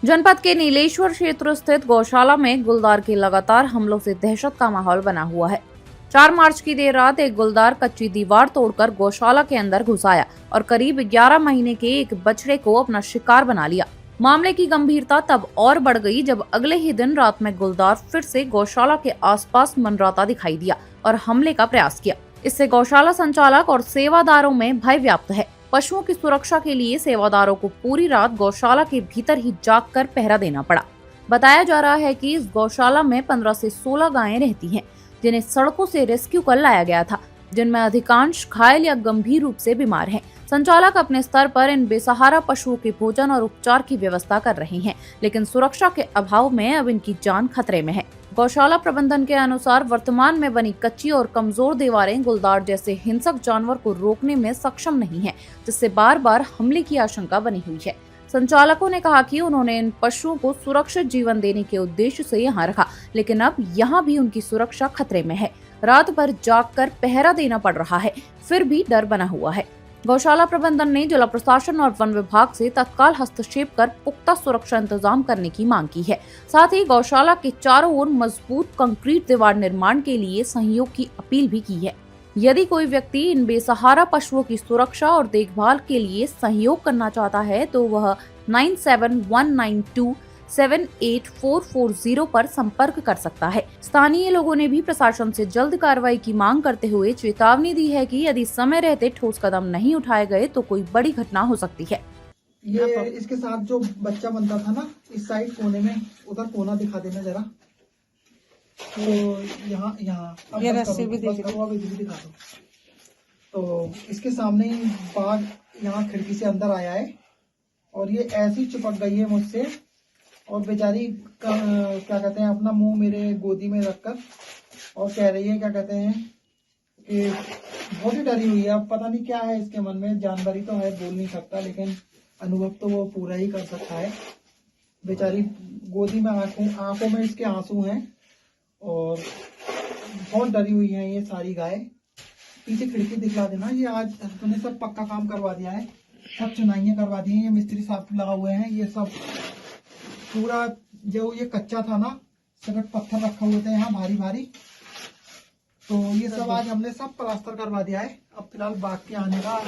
जनपद के नीलेश्वर क्षेत्र स्थित गौशाला में गुलदार के लगातार हमलों से दहशत का माहौल बना हुआ है। 4 मार्च की देर रात एक गुलदार कच्ची दीवार तोड़कर गौशाला के अंदर घुस आया और करीब 11 महीने के एक बछड़े को अपना शिकार बना लिया। मामले की गंभीरता तब और बढ़ गई जब अगले ही दिन रात में गुलदार फिर से गौशाला के आसपास मंडराता दिखाई दिया और हमले का प्रयास किया। इससे गौशाला संचालक और सेवादारों में भय व्याप्त है। पशुओं की सुरक्षा के लिए सेवादारों को पूरी रात गौशाला के भीतर ही जागकर पहरा देना पड़ा। बताया जा रहा है कि इस गौशाला में 15 से 16 गायें रहती हैं, जिन्हें सड़कों से रेस्क्यू कर लाया गया था, जिनमें अधिकांश घायल या गंभीर रूप से बीमार हैं। संचालक अपने स्तर पर इन बेसहारा पशुओं के भोजन और उपचार की व्यवस्था कर रहे हैं, लेकिन सुरक्षा के अभाव में अब इनकी जान खतरे में है। गौशाला प्रबंधन के अनुसार वर्तमान में बनी कच्ची और कमजोर दीवारें गुलदार जैसे हिंसक जानवर को रोकने में सक्षम नहीं है, जिससे बार बार हमले की आशंका बनी हुई है। संचालकों ने कहा कि उन्होंने इन पशुओं को सुरक्षित जीवन देने के उद्देश्य से यहाँ रखा, लेकिन अब यहाँ भी उनकी सुरक्षा खतरे में है। रात भर जागकर पहरा देना पड़ रहा है, फिर भी डर बना हुआ है। गौशाला प्रबंधन ने जिला प्रशासन और वन विभाग से तत्काल हस्तक्षेप कर पुख्ता सुरक्षा इंतजाम करने की मांग की है। साथ ही गौशाला के चारों ओर मजबूत कंक्रीट दीवार निर्माण के लिए सहयोग की अपील भी की है। यदि कोई व्यक्ति इन बेसहारा पशुओं की सुरक्षा और देखभाल के लिए सहयोग करना चाहता है तो वह 9719278440 पर संपर्क कर सकता है। स्थानीय लोगों ने भी प्रशासन से जल्द कार्रवाई की मांग करते हुए चेतावनी दी है कि यदि समय रहते ठोस कदम नहीं उठाए गए तो कोई बड़ी घटना हो सकती है। ये इसके साथ जो बच्चा बनता था ना, इस साइड कोने में, उधर कोना दिखा देना जरा। तो यहाँ अब ये रस्सी भी दिखा दो। तो इसके सामने ही बाघ यहाँ खिड़की से अंदर आया है और ये ऐसी चिपक गई है मुझसे और बेचारी क्या कहते हैं, अपना मुंह मेरे गोदी में रखकर और कह रही है, क्या कहते हैं कि बहुत ही डरी हुई है। अब पता नहीं क्या है इसके मन में, जानवरी तो है, बोल नहीं सकता, लेकिन अनुभव तो वो पूरा ही कर सकता है। बेचारी गोदी में आंखों में इसके आंसू हैं और बहुत डरी हुई है ये सारी गाय। पीछे खिड़की दिखला देना। ये आज तूने सब पक्का काम करवा दिया है, सब चुनाइयाँ करवा दी हैं, ये मिस्त्री साहब लगा हुए हैं। ये सब पूरा जो ये कच्चा था ना, सिर्फ पत्थर रखा हुए थे यहाँ भारी भारी, तो ये सब आज हमने सब प्लास्टर करवा दिया है। अब फिलहाल बाघ के आने का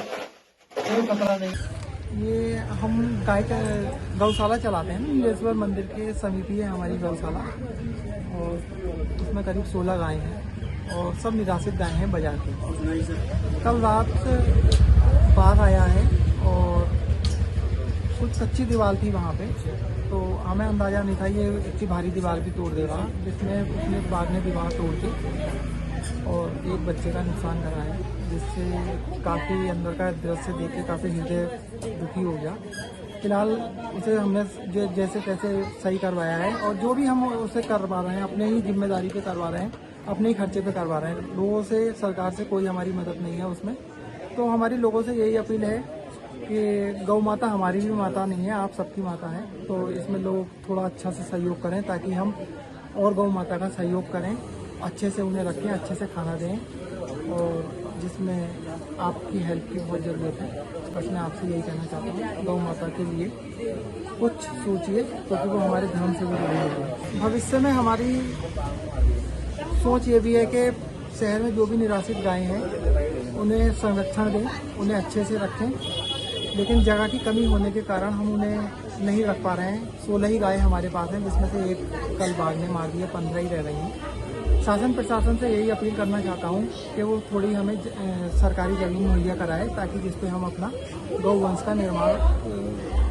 कोई खतरा नहीं। ये हम गाय का गौशाला चलाते हैं, नीलेश्वर मंदिर के समीप ही है हमारी गौशाला और उसमें करीब 16 गाय हैं और सब निराश्रित गाय हैं बाजार की। कल रात बाघ आया है और कुछ कच्ची दीवार थी वहाँ पे, तो हमें अंदाजा नहीं था ये इतनी भारी दीवार भी तोड़ देगा, जिसमें उसने बाघ ने दीवार तोड़ दी और एक बच्चे का नुकसान करा है, जिससे काफ़ी अंदर का दृश्य देख के काफ़ी हृदय दुखी हो गया। फिलहाल उसे हमने जैसे तैसे सही करवाया है और जो भी हम उसे करवा रहे हैं अपने ही जिम्मेदारी पे करवा रहे हैं, अपने ही खर्चे पे करवा रहे हैं। लोगों से, सरकार से कोई हमारी मदद नहीं है उसमें। तो हमारी लोगों से यही अपील है कि गौ माता हमारी भी माता नहीं है, आप सबकी माता है, तो इसमें लोग थोड़ा अच्छा से सहयोग करें ताकि हम और गौ माता का सहयोग करें, अच्छे से उन्हें रखें, अच्छे से खाना दें और जिसमें आपकी हेल्प की बहुत ज़रूरत है। बस मैं आपसे यही कहना चाहता हूँ, गौ माता के लिए कुछ सोचिए, क्योंकि वो हमारे धर्म से भी जुड़ी हुई है। भविष्य में हमारी सोच ये भी है कि शहर में जो भी निराश्रित गायें हैं उन्हें संरक्षण दें, उन्हें अच्छे से रखें, लेकिन जगह की कमी होने के कारण हम उन्हें नहीं रख पा रहे हैं। 16 ही गायें हमारे पास हैं, जिसमें से एक कल बाघ ने मार दी है, 15 ही रह रही हैं। शासन प्रशासन से यही अपील करना चाहता हूँ कि वो थोड़ी हमें सरकारी जमीन मुहैया कराए ताकि जिस पे हम अपना गौवंश का निर्माण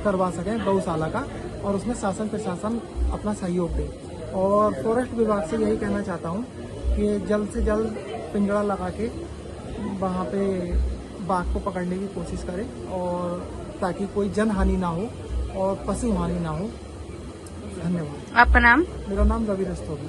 करवा सकें, गौशाला का, और उसमें शासन प्रशासन अपना सहयोग दे। और फॉरेस्ट विभाग से यही कहना चाहता हूँ कि जल्द से जल्द पिंजरा लगा के वहाँ पे बाघ को पकड़ने की कोशिश करें और ताकि कोई जन हानि ना हो और पशु हानि ना हो। धन्यवाद। आपका नाम? मेरा नाम रवि रस्तोगी।